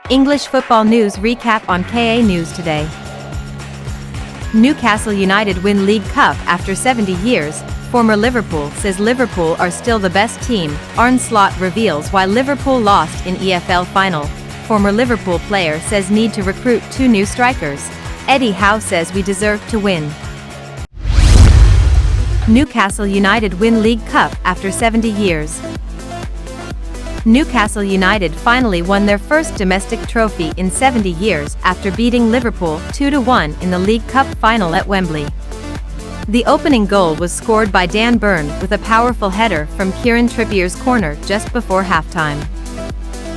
English football news recap on KA News today. Newcastle United win League Cup after 70 years. Former Liverpool says Liverpool are still the best team. Arne reveals why Liverpool lost in EFL final. Former Liverpool player says need to recruit 2 new strikers. Howe says we deserve to win. Newcastle United win League Cup after 70 years. Newcastle United finally won their first domestic trophy in 70 years after beating Liverpool 2-1 in the League Cup final at Wembley. The opening goal was scored by Dan Burn with a powerful header from Kieran Trippier's corner just before halftime.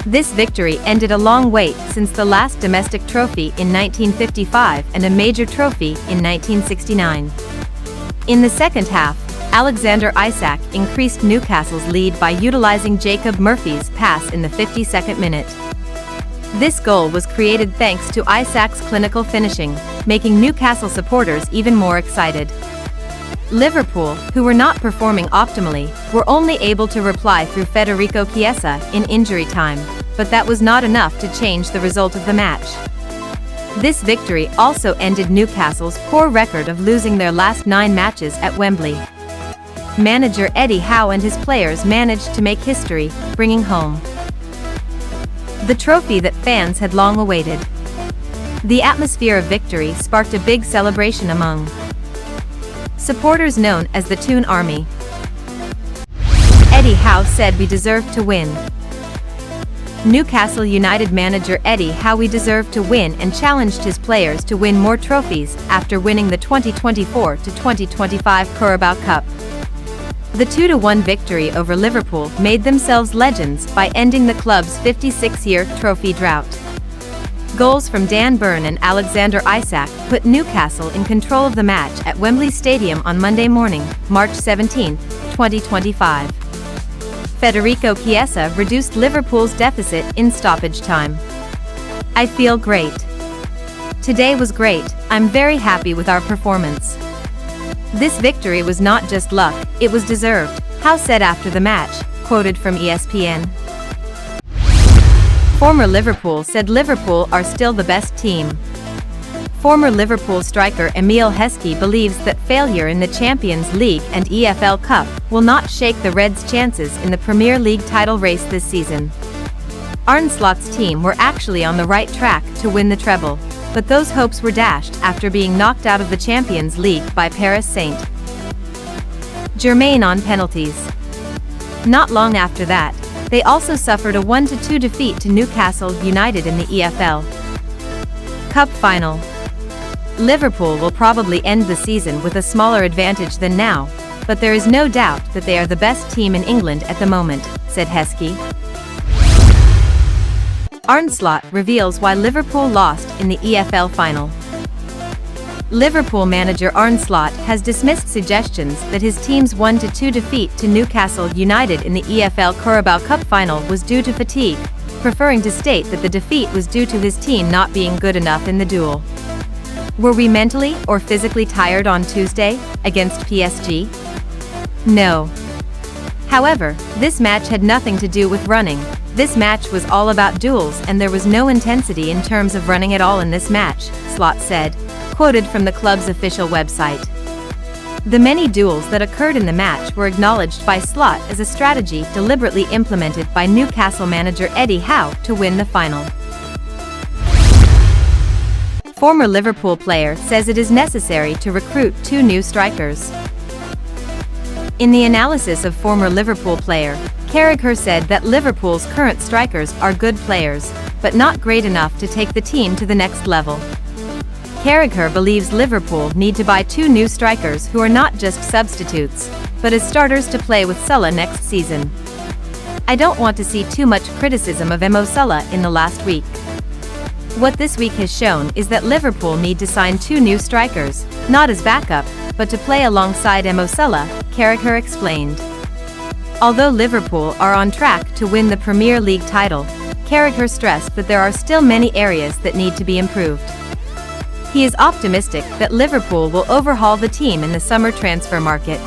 This victory ended a long wait since the last domestic trophy in 1955 and a major trophy in 1969. In the second half, Alexander Isak increased Newcastle's lead by utilising Jacob Murphy's pass in the 52nd minute. This goal was created thanks to Isak's clinical finishing, making Newcastle supporters even more excited. Liverpool, who were not performing optimally, were only able to reply through Federico Chiesa in injury time, but that was not enough to change the result of the match. This victory also ended Newcastle's poor record of losing their last 9 matches at Wembley. Manager Howe and his players managed to make history, bringing home the trophy that fans had long awaited. The atmosphere of victory sparked a big celebration among supporters known as the Toon Army. Howe said we deserved to win. Newcastle United manager Howe we deserved to win and challenged his players to win more trophies after winning the 2024-2025 Carabao Cup. The 2-1 victory over Liverpool made themselves legends by ending the club's 56-year trophy drought. Goals from Dan Burn and Alexander Isak put Newcastle in control of the match at Wembley Stadium on Monday morning, March 17, 2025. Federico Chiesa reduced Liverpool's deficit in stoppage time. I feel great. Today was great. I'm very happy with our performance. This victory was not just luck, it was deserved, Howe said after the match, quoted from ESPN. Former Liverpool said Liverpool are still the best team. Former Liverpool striker Emile Heskey believes that failure in the Champions League and EFL Cup will not shake the Reds' chances in the Premier League title race this season. Arne Slot's team were actually on the right track to win the treble, but those hopes were dashed after being knocked out of the Champions League by Paris Saint-Germain on penalties. Not long after that, they also suffered a 1-2 defeat to Newcastle United in the EFL Cup final. Liverpool will probably end the season with a smaller advantage than now, but there is no doubt that they are the best team in England at the moment, said Heskey. Arne Slot reveals why Liverpool lost in the EFL final. Liverpool manager Arne Slot has dismissed suggestions that his team's 1-2 defeat to Newcastle United in the EFL Carabao Cup final was due to fatigue, preferring to state that the defeat was due to his team not being good enough in the duel. Were we mentally or physically tired on Tuesday, against PSG? No. However, this match had nothing to do with running. This match was all about duels and there was no intensity in terms of running at all in this match, Slot said, quoted from the club's official website. The many duels that occurred in the match were acknowledged by Slot as a strategy deliberately implemented by Newcastle manager Howe to win the final. Former Liverpool player says it is necessary to recruit 2 new strikers. In the analysis of former Liverpool player, Carragher said that Liverpool's current strikers are good players, but not great enough to take the team to the next level. Carragher believes Liverpool need to buy 2 new strikers who are not just substitutes, but as starters to play with Salah next season. I don't want to see too much criticism of Mo Salah in the last week. What this week has shown is that Liverpool need to sign 2 new strikers, not as backup, but to play alongside Mo Salah, Carragher explained. Although Liverpool are on track to win the Premier League title, Carragher stressed that there are still many areas that need to be improved. He is optimistic that Liverpool will overhaul the team in the summer transfer market.